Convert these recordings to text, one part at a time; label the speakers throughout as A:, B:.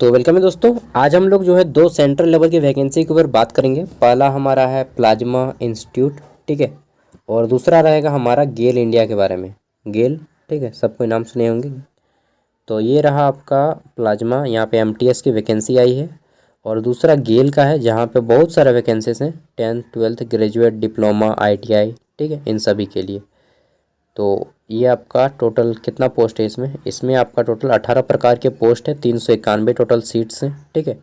A: तो वेलकम है दोस्तों। आज हम लोग जो है दो सेंट्रल लेवल की वैकेंसी के ऊपर बात करेंगे। पहला हमारा है प्लाज्मा इंस्टीट्यूट, ठीक है, और दूसरा रहेगा हमारा गेल इंडिया के बारे में। गेल, ठीक है, सबको नाम सुने होंगे। तो ये रहा आपका प्लाज्मा, यहाँ पे एमटीएस की वैकेंसी आई है, और दूसरा गेल का है जहाँ पे बहुत सारे वैकेंसीज हैं, 10th 12th graduate diploma ITI, ठीक है, इन सभी के लिए। तो ये आपका टोटल कितना पोस्ट है इसमें इसमें आपका टोटल 18 प्रकार के पोस्ट है, 391 टोटल सीट्स हैं, ठीक है,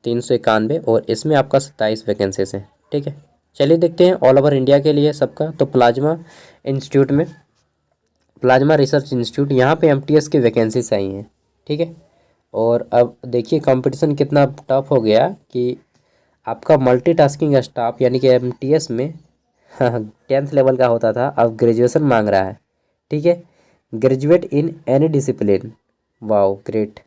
A: 391, और इसमें आपका 27 वैकेंसीज हैं, ठीक है। चलिए देखते हैं ऑल ओवर इंडिया के लिए सबका। तो प्लाज्मा इंस्टीट्यूट में, प्लाज्मा रिसर्च इंस्टीट्यूट, यहाँ पे एमटीएस की वैकेंसीज आई हैं, ठीक है। और अब देखिए कंपटीशन कितना टफ हो गया कि आपका मल्टीटास्किंग स्टाफ यानी कि एमटीएस में 10th लेवल का होता था, अब ग्रेजुएशन मांग रहा है, ठीक है, graduate in any discipline. Wow great,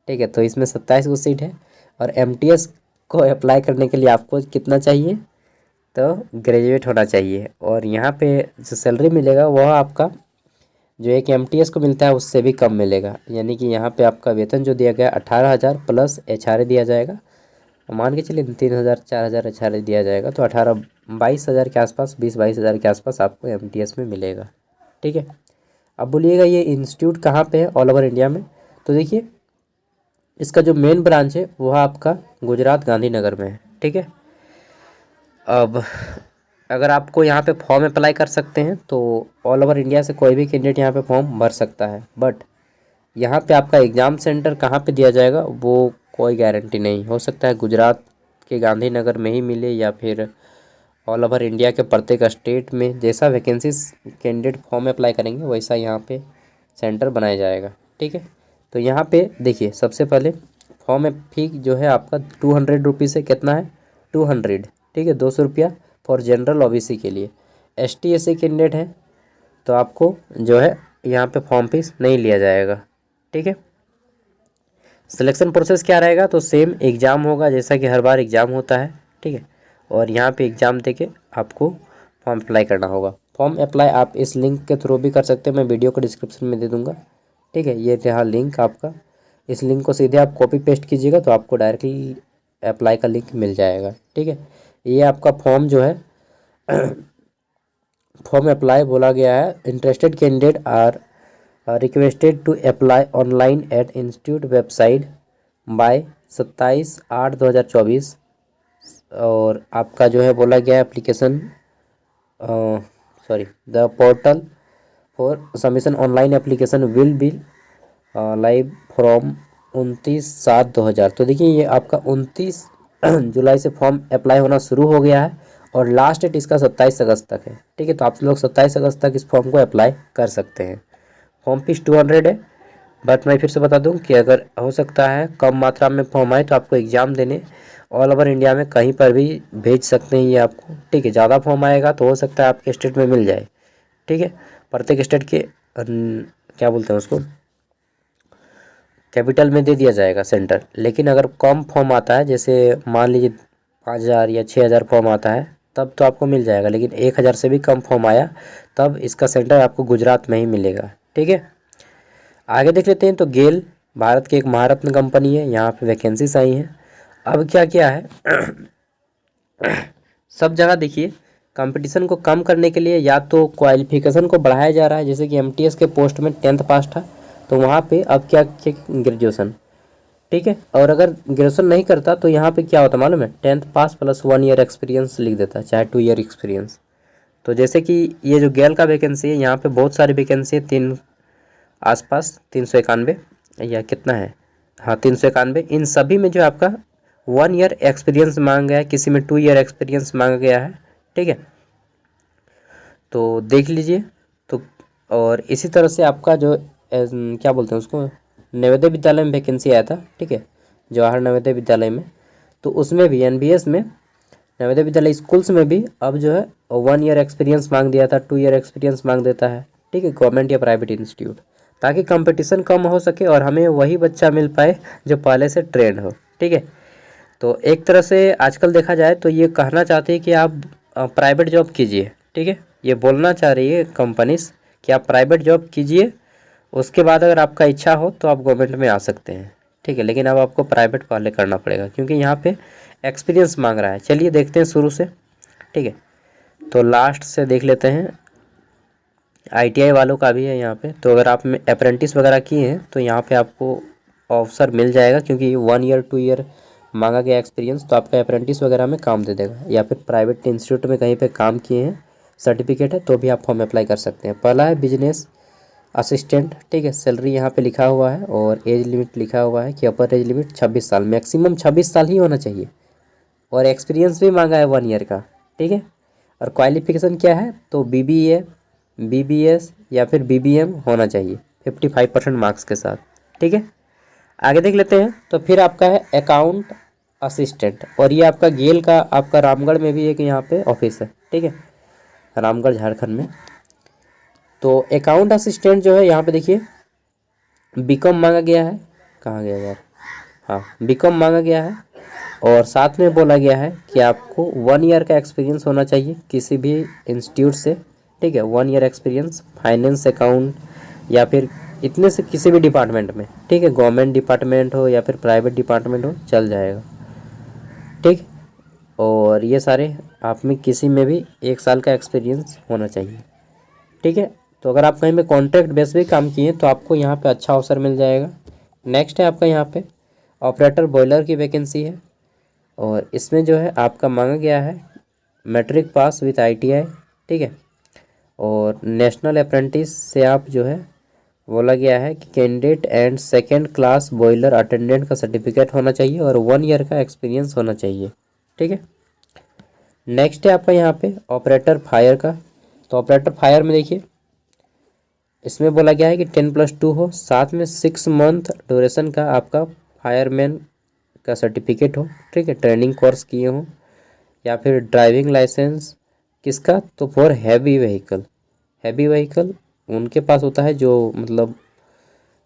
A: ठीक है। तो इसमें 27 को सीट है, और एमटीएस को अप्लाई करने के लिए आपको कितना चाहिए, तो ग्रेजुएट होना चाहिए। और यहाँ पे जो सैलरी मिलेगा वह आपका जो एक एमटीएस को मिलता है उससे भी कम मिलेगा, यानी कि यहाँ पे आपका वेतन जो दिया गया 18,000 प्लस एचआरए दिया जाएगा। मान के चलिए 3,000 4,000 एचआरए दिया जाएगा, तो 18-22 हज़ार के आसपास, 20-22 हज़ार के आसपास आपको एमटीएस में मिलेगा, ठीक है। अब बोलिएगा ये इंस्टीट्यूट कहाँ पे है ऑल ओवर इंडिया में। तो देखिए इसका जो मेन ब्रांच है वह आपका गुजरात गांधीनगर में है, ठीक है। अब अगर आपको यहाँ पे फॉर्म अप्लाई कर सकते हैं तो ऑल ओवर इंडिया से कोई भी कैंडिडेट यहाँ पे फॉर्म भर सकता है, बट यहाँ पे आपका एग्ज़ाम सेंटर कहाँ पे दिया जाएगा वो कोई गारंटी नहीं। हो सकता है गुजरात के गांधीनगर में ही मिले, या फिर ऑल ओवर इंडिया के प्रत्येक स्टेट में जैसा वैकेंसीज कैंडिडेट फॉर्म अप्लाई करेंगे वैसा यहाँ पे सेंटर बनाया जाएगा, ठीक है। तो यहाँ पे देखिए सबसे पहले फॉर्म फी जो है आपका 200 रुपीज़ है। कितना है? 200, ठीक है, 200 रुपया फॉर जनरल ओबीसी के लिए। ST SC कैंडिडेट है तो आपको जो है यहाँ पे फॉर्म फीस नहीं लिया जाएगा, ठीक है। सिलेक्शन प्रोसेस क्या रहेगा, तो सेम एग्ज़ाम होगा जैसा कि हर बार एग्ज़ाम होता है, ठीक है। और यहाँ पे एग्ज़ाम देके आपको फॉर्म अप्लाई करना होगा। फॉर्म अप्लाई आप इस लिंक के थ्रू भी कर सकते हैं, मैं वीडियो को डिस्क्रिप्शन में दे दूँगा, ठीक है। ये रहा लिंक आपका, इस लिंक को सीधे आप कॉपी पेस्ट कीजिएगा तो आपको डायरेक्टली अप्लाई का लिंक मिल जाएगा, ठीक है। ये आपका फॉर्म जो है फॉर्म अप्लाई बोला गया है। Interested candidate are requested to apply online at institute website by 27/8/2024। और आपका जो है बोला गया application the portal for submission online application will be live from 29/7/2000। तो देखिए ये आपका 29 जुलाई से फॉर्म अप्लाई होना शुरू हो गया है, और लास्ट डेट इसका 27 अगस्त तक है, ठीक है। तो आप लोग 27 अगस्त तक इस फॉर्म को अप्लाई कर सकते हैं। फॉर्म फीस 200 है, बट मैं फिर से बता दूं कि अगर हो सकता है कम मात्रा में फॉर्म आए तो आपको एग्ज़ाम देने ऑल ओवर इंडिया में कहीं पर भी भेज सकते हैं ये आपको, ठीक है। ज़्यादा फॉर्म आएगा तो हो सकता है आपके स्टेट में मिल जाए, ठीक है। प्रत्येक स्टेट के क्या बोलते हैं उसको, कैपिटल में दे दिया जाएगा सेंटर। लेकिन अगर कम फॉर्म आता है, जैसे मान लीजिए 5,000 या 6,000 फॉर्म आता है, तब तो आपको मिल जाएगा। लेकिन 1,000 से भी कम फॉर्म आया तब इसका सेंटर आपको गुजरात में ही मिलेगा, ठीक है। आगे देख लेते हैं। तो गेल भारत की एक महारत्न कंपनी है, यहाँ पे वैकेंसीज आई हैं। अब क्या क्या है सब जगह देखिए कंपटीशन को कम करने के लिए या तो क्वालिफिकेशन को बढ़ाया जा रहा है, जैसे कि एमटीएस के पोस्ट में 10th पास था तो वहाँ पे अब क्या ग्रेजुएशन, ठीक है। और अगर ग्रेजुएशन नहीं करता तो यहाँ पे क्या होता मालूम है, 10th पास प्लस 1 ईयर एक्सपीरियंस लिख देता, चाहे 2 ईयर एक्सपीरियंस। तो जैसे कि ये जो गेल का वैकेंसी है यहाँ पे बहुत सारी वैकेंसी है, 3 आसपास 391 या कितना है, हाँ 391। इन सभी में जो आपका 1 ईयर एक्सपीरियंस मांगा गया है, किसी में 2 ईयर एक्सपीरियंस मांगा गया है, ठीक है। तो देख लीजिए। तो और इसी तरह से आपका जो क्या बोलते हैं उसको, नवोदय विद्यालय में वैकेंसी आया था, ठीक है, जवाहर नवोदय विद्यालय में। तो उसमें भी एनबीएस में, नवोदय विद्यालय स्कूल्स में भी अब जो है 1 ईयर एक्सपीरियंस मांग दिया था, 2 ईयर एक्सपीरियंस मांग देता है, ठीक है, गवर्नमेंट या प्राइवेट इंस्टीट्यूट, ताकि कंपटीशन कम हो सके और हमें वही बच्चा मिल पाए जो पहले से ट्रेंड हो, ठीक है। तो एक तरह से आजकल देखा जाए तो ये कहना चाहते हैं कि आप प्राइवेट जॉब कीजिए, ठीक है। ये बोलना चाह रही है कंपनीज कि आप प्राइवेट जॉब कीजिए, उसके बाद अगर आपका इच्छा हो तो आप गवर्नमेंट में आ सकते हैं, ठीक है, लेकिन अब आपको प्राइवेट पहले करना पड़ेगा क्योंकि यहाँ पे एक्सपीरियंस मांग रहा है। चलिए देखते हैं शुरू से, ठीक है। तो लास्ट से देख लेते हैं, आईटीआई वालों का भी है यहाँ पे। तो अगर आप में अप्रेंटिस वगैरह किए हैं तो यहाँ पे आपको अवसर मिल जाएगा, क्योंकि 1 ईयर 2 ईयर मांगा गया एक्सपीरियंस, तो आपका अप्रेंटिस वगैरह में काम दे देगा। या फिर प्राइवेट इंस्टीट्यूट में कहीं पे काम किए हैं, सर्टिफिकेट है, तो भी आप फॉर्म अप्लाई कर सकते हैं। पहला है बिजनेस असिस्टेंट, ठीक है। सैलरी यहाँ पे लिखा हुआ है और एज लिमिट लिखा हुआ है कि अपर एज लिमिट 26 साल, मैक्सिमम 26 साल ही होना चाहिए। और एक्सपीरियंस भी मांगा है 1 ईयर का, ठीक है। और क्वालिफिकेशन क्या है, तो बीबीए, बीबीएस या फिर बीबीएम होना चाहिए 55% मार्क्स के साथ, ठीक है। आगे देख लेते हैं। तो फिर आपका है अकाउंट असिस्टेंट, और ये आपका गेल का, आपका रामगढ़ में भी एक यहाँ पे ऑफिस है, ठीक है, रामगढ़ झारखंड में। तो अकाउंट असिस्टेंट जो है यहाँ पे देखिए बीकॉम मांगा गया है, कहाँ गया यार, हाँ बीकॉम मांगा गया है। और साथ में बोला गया है कि आपको 1 ईयर का एक्सपीरियंस होना चाहिए किसी भी इंस्टीट्यूट से, ठीक है। 1 ईयर एक्सपीरियंस फाइनेंस, अकाउंट या फिर इतने से किसी भी डिपार्टमेंट में, ठीक है। गवर्नमेंट डिपार्टमेंट हो या फिर प्राइवेट डिपार्टमेंट हो, चल जाएगा, ठीक। और ये सारे आप में किसी में भी 1 साल का एक्सपीरियंस होना चाहिए, ठीक है। तो अगर आप कहीं पे कॉन्ट्रैक्ट बेस पे काम किए तो आपको यहाँ पे अच्छा अवसर मिल जाएगा। नेक्स्ट है आपका यहाँ पे ऑपरेटर बॉयलर की वैकेंसी है, और इसमें जो है आपका मांगा गया है मैट्रिक पास विथ आईटीआई, ठीक है। और नेशनल अप्रेंटिस से आप जो है बोला गया है कि candidate and second class boiler attendant का सर्टिफिकेट होना चाहिए और 1 ईयर का एक्सपीरियंस होना चाहिए, ठीक है। नेक्स्ट है आपका यहाँ पे ऑपरेटर फायर का। तो ऑपरेटर फायर में देखिए इसमें बोला गया है कि 10+2 हो, साथ में 6 मंथ ड्यूरेशन का आपका फायरमैन का सर्टिफिकेट हो, ठीक है। ट्रेनिंग कोर्स किए हो, या फिर ड्राइविंग लाइसेंस किसका, तो for heavy vehicle. Heavy vehicle उनके पास होता है जो मतलब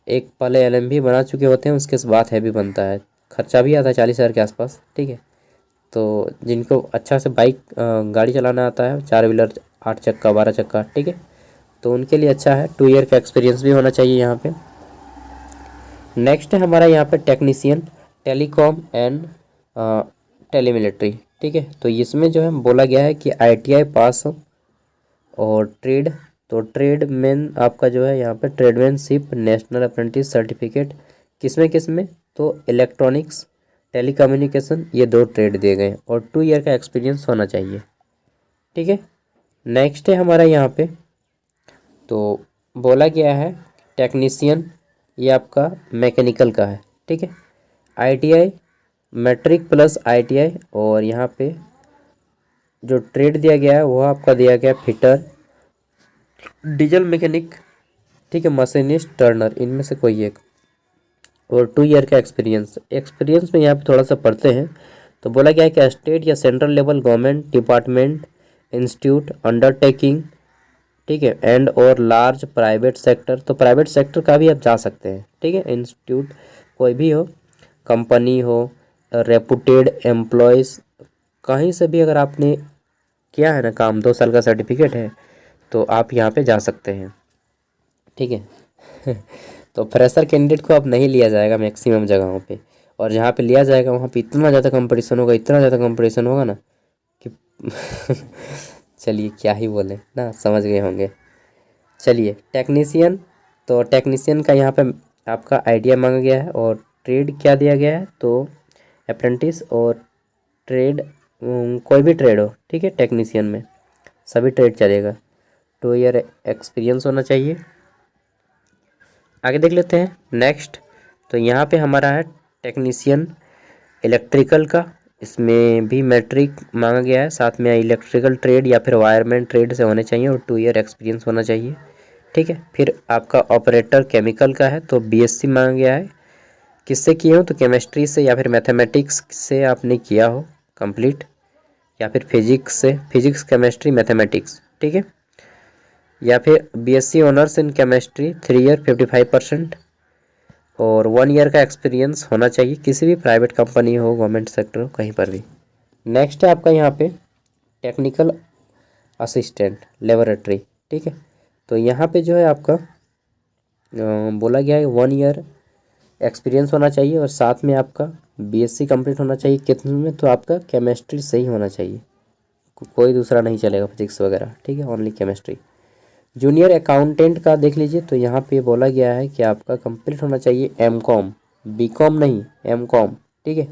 A: एक पहले एलएमवी बना चुके होते हैं, उसके बाद हैवी बनता है, खर्चा भी आता है 40,000 के आसपास, ठीक है। तो जिनको अच्छा से बाइक गाड़ी चलाना आता है, 4 व्हीलर, 8 चक्का, 12 चक्का, ठीक है, तो उनके लिए अच्छा है। 2 ईयर का एक्सपीरियंस भी होना चाहिए यहाँ पे। नेक्स्ट है हमारा यहाँ पे टेक्नीशियन टेलीकॉम एंड टेलीमिलिट्री, ठीक है। तो इसमें जो है बोला गया है कि आईटीआई पास हो और ट्रेड, तो ट्रेडमैन आपका जो है यहाँ पे ट्रेडमैनशिप नेशनल अप्रेंटिस सर्टिफिकेट किसमें, तो इलेक्ट्रॉनिक्स, टेलीकम्युनिकेशन, ये 2 ट्रेड दिए गए हैं और 2 ईयर का एक्सपीरियंस होना चाहिए, ठीक है। नेक्स्ट है हमारा यहाँ पे, तो बोला गया है टेक्नीशियन, ये आपका मैकेनिकल का है, ठीक है। आईटीआई मैट्रिक प्लस आईटीआई, और यहाँ पे जो ट्रेड दिया गया है वो आपका दिया गया फिटर, डीजल मैकेनिक, ठीक है, मशीनिस्ट, टर्नर, इनमें से कोई एक, और 2 ईयर का एक्सपीरियंस में यहाँ पे थोड़ा सा पढ़ते हैं। तो बोला गया है कि स्टेट या central level government department, institute, undertaking, ठीक है, एंड और लार्ज प्राइवेट सेक्टर, तो प्राइवेट सेक्टर का भी आप जा सकते हैं, ठीक है। इंस्टीट्यूट कोई भी हो, कंपनी हो, रेपुटेड एम्प्लॉयज़, कहीं से भी अगर आपने किया है ना काम, 2 साल का सर्टिफिकेट है, तो आप यहाँ पे जा सकते हैं, ठीक है। तो फ्रेशर कैंडिडेट को अब नहीं लिया जाएगा मैक्सिमम जगहों पे, और जहाँ पे लिया जाएगा वहाँ पे इतना ज़्यादा कंपटीशन होगा, इतना ज़्यादा कंपटीशन होगा ना कि चलिए क्या ही बोले ना, समझ गए होंगे। चलिए टेक्नीशियन, तो टेक्नीशियन का यहाँ पे आपका आइडिया मांगा गया है, और ट्रेड क्या दिया गया है, तो अप्रेंटिस और ट्रेड, कोई भी ट्रेड हो, ठीक है, टेक्नीशियन में सभी ट्रेड चलेगा। 2 ईयर एक्सपीरियंस होना चाहिए। आगे देख लेते हैं नेक्स्ट। तो यहाँ पे हमारा है टेक्नीशियन इलेक्ट्रिकल का, इसमें भी मैट्रिक मांगा गया है, साथ में इलेक्ट्रिकल ट्रेड या फिर वायरमैन ट्रेड से होने चाहिए, और 2 ईयर एक्सपीरियंस होना चाहिए, ठीक है। फिर आपका ऑपरेटर केमिकल का है, तो बीएससी मांगा गया है, किससे किए हो, तो केमिस्ट्री से या फिर मैथमेटिक्स से आपने किया हो कंप्लीट, या फिर फिजिक्स से, फिजिक्स केमिस्ट्री मैथमेटिक्स, ठीक है। या फिर BSc honours in chemistry 3 year 55%, और 1 ईयर का एक्सपीरियंस होना चाहिए, किसी भी प्राइवेट कंपनी हो, गवर्नमेंट सेक्टर हो, कहीं पर भी। नेक्स्ट है आपका यहाँ पे टेक्निकल असिस्टेंट लेबोरेटरी, ठीक है। तो यहाँ पे जो है आपका बोला गया है 1 ईयर एक्सपीरियंस होना चाहिए और साथ में आपका बीएससी कंप्लीट होना चाहिए। कितने में? तो आपका केमिस्ट्री सही होना चाहिए, कोई दूसरा नहीं चलेगा, फिजिक्स वगैरह, ठीक है, ओनली केमिस्ट्री। जूनियर अकाउंटेंट का देख लीजिए, तो यहाँ पे बोला गया है कि आपका कंप्लीट होना चाहिए एमकॉम, बीकॉम नहीं, एमकॉम, ठीक है,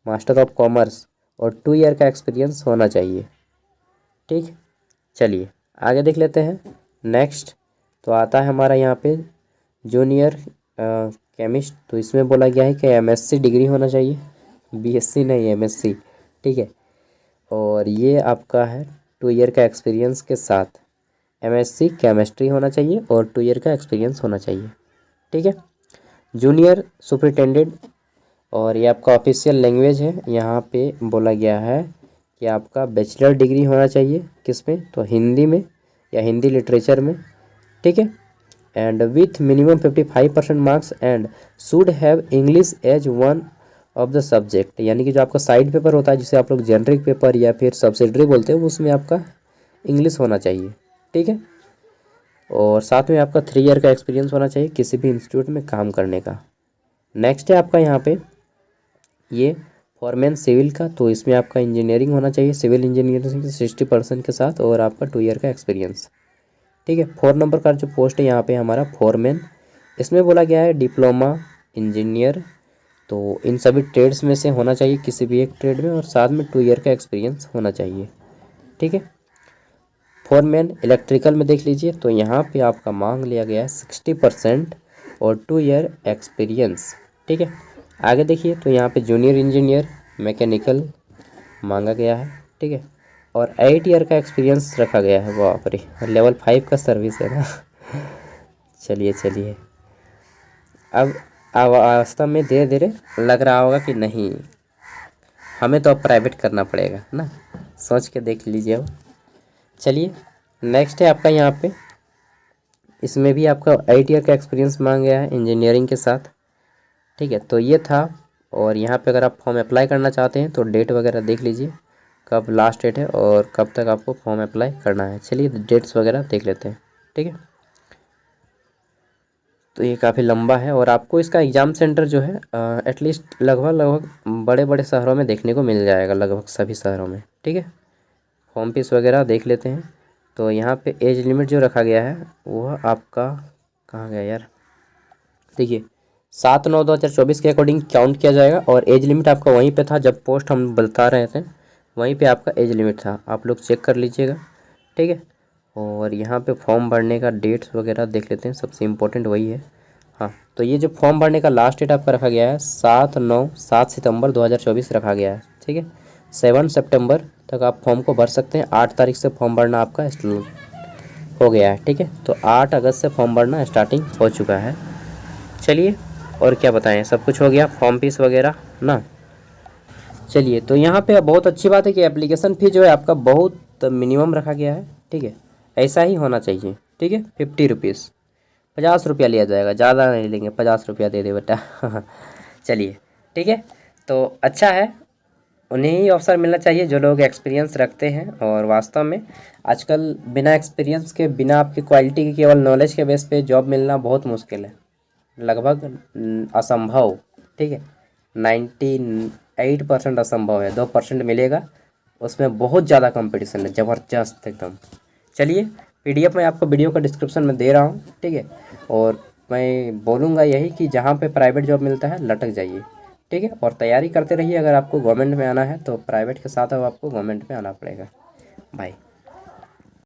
A: मास्टर ऑफ कॉमर्स, और 2 ईयर का एक्सपीरियंस होना चाहिए, ठीक। चलिए आगे देख लेते हैं। नेक्स्ट तो आता है हमारा यहाँ पे जूनियर केमिस्ट, तो इसमें बोला गया है कि एमएससी डिग्री होना चाहिए, बीएससी नहीं, एमएससी, ठीक है। और ये आपका है 2 ईयर का एक्सपीरियंस के साथ एमएससी केमिस्ट्री होना चाहिए और 2 ईयर का एक्सपीरियंस होना चाहिए, ठीक है। जूनियर सुपरिटेंडेंट, और ये आपका ऑफिशियल लैंग्वेज है, यहाँ पे बोला गया है कि आपका बैचलर डिग्री होना चाहिए, किस में? तो हिंदी में या हिंदी लिटरेचर में, ठीक है। And with minimum 55% marks and should have English as one of the subject, यानी कि जो आपका साइड पेपर होता है जिसे आप लोग जेनरिक पेपर या फिर सब्सिडरी बोलते हैं, उसमें आपका इंग्लिश होना चाहिए, ठीक है। और साथ में आपका 3 ईयर का एक्सपीरियंस होना चाहिए किसी भी इंस्टीट्यूट में काम करने का। नेक्स्ट है आपका यहाँ पे ये फॉरमैन सिविल का, तो इसमें आपका इंजीनियरिंग होना चाहिए, सिविल इंजीनियरिंग 60% के साथ, और आपका 2 ईयर का एक्सपीरियंस, ठीक है। 4 नंबर का जो पोस्ट है यहाँ पे हमारा फॉरमैन, इसमें बोला गया है डिप्लोमा इंजीनियर, तो इन सभी ट्रेड्स में से होना चाहिए किसी भी एक ट्रेड में, और साथ में 2 ईयर का एक्सपीरियंस होना चाहिए, ठीक है। फॉरमैन इलेक्ट्रिकल में देख लीजिए, तो यहाँ पे आपका मांग लिया गया है 60% और 2 ईयर एक्सपीरियंस, ठीक है। आगे देखिए, तो यहाँ पे जूनियर इंजीनियर मैकेनिकल मांगा गया है, ठीक है, और 8 ईयर का एक्सपीरियंस रखा गया है। बाप रे, लेवल 5 का सर्विस है ना। चलिए अब वास्तव में धीरे धीरे लग रहा होगा कि नहीं, हमें तो अब प्राइवेट करना पड़ेगा ना, सोच के देख लीजिए अब। चलिए नेक्स्ट है आपका यहाँ पे, इसमें भी आपका 8 ईयर का एक्सपीरियंस मांगा गया है इंजीनियरिंग के साथ, ठीक है। तो ये था, और यहाँ पे अगर आप फॉर्म अप्लाई करना चाहते हैं तो डेट वगैरह देख लीजिए, कब लास्ट डेट है और कब तक आपको फॉर्म अप्लाई करना है। चलिए डेट्स वगैरह देख लेते हैं, ठीक है। तो ये काफ़ी लंबा है, और आपको इसका एग्ज़ाम सेंटर जो है एटलीस्ट लगभग बड़े बड़े शहरों में देखने को मिल जाएगा, लगभग सभी शहरों में, ठीक है। फॉर्म फीस वगैरह देख लेते हैं। तो यहाँ पे एज लिमिट जो रखा गया है वह आपका कहाँ गया यार, देखिए 7/9/2024 के अकॉर्डिंग काउंट किया जाएगा, और एज लिमिट आपका वहीं पे था जब पोस्ट हम बता रहे थे, वहीं पे आपका एज लिमिट था, आप लोग चेक कर लीजिएगा, ठीक है। और यहाँ पे फॉर्म भरने का डेट्स वगैरह देख लेते हैं, सबसे इम्पोर्टेंट वही है। हाँ, तो ये जो फॉर्म भरने का लास्ट डेट आपका रखा गया है 7 सितंबर 2024 रखा गया है, ठीक है। 7 सितंबर तक आप फॉर्म को भर सकते हैं। 8 तारीख से फॉर्म भरना आपका हो गया है, ठीक है। तो 8 अगस्त से फॉर्म भरना स्टार्टिंग हो चुका है। चलिए और क्या बताएं, सब कुछ हो गया, फॉर्म फीस वगैरह ना। चलिए, तो यहाँ पे बहुत अच्छी बात है कि एप्लीकेशन फ़ी जो है आपका बहुत मिनिमम रखा गया है, ठीक है, ऐसा ही होना चाहिए, ठीक है। 50 रुपीज़, 50 रुपया लिया जाएगा, ज़्यादा नहीं लेंगे, 50 रुपया दे दे बेटा। चलिए ठीक है, तो अच्छा है, उन्हें ही अवसर मिलना चाहिए जो लोग एक्सपीरियंस रखते हैं। और वास्तव में आजकल बिना एक्सपीरियंस के, बिना आपकी क्वालिटी के, केवल नॉलेज के बेस पे जॉब मिलना बहुत मुश्किल है, लगभग असंभव, ठीक है। 98% असंभव है, 2% मिलेगा, उसमें बहुत ज़्यादा कंपटीशन है, ज़बरदस्त एकदम। चलिए PDF मैं आपको वीडियो का डिस्क्रिप्शन में दे रहा हूँ, ठीक है। और मैं बोलूँगा यही कि जहाँ पे प्राइवेट जॉब मिलता है लटक जाइए, ठीक है, और तैयारी करते रहिए। अगर आपको गवर्नमेंट में आना है तो प्राइवेट के साथ अब आपको गवर्नमेंट में आना पड़ेगा। बाय।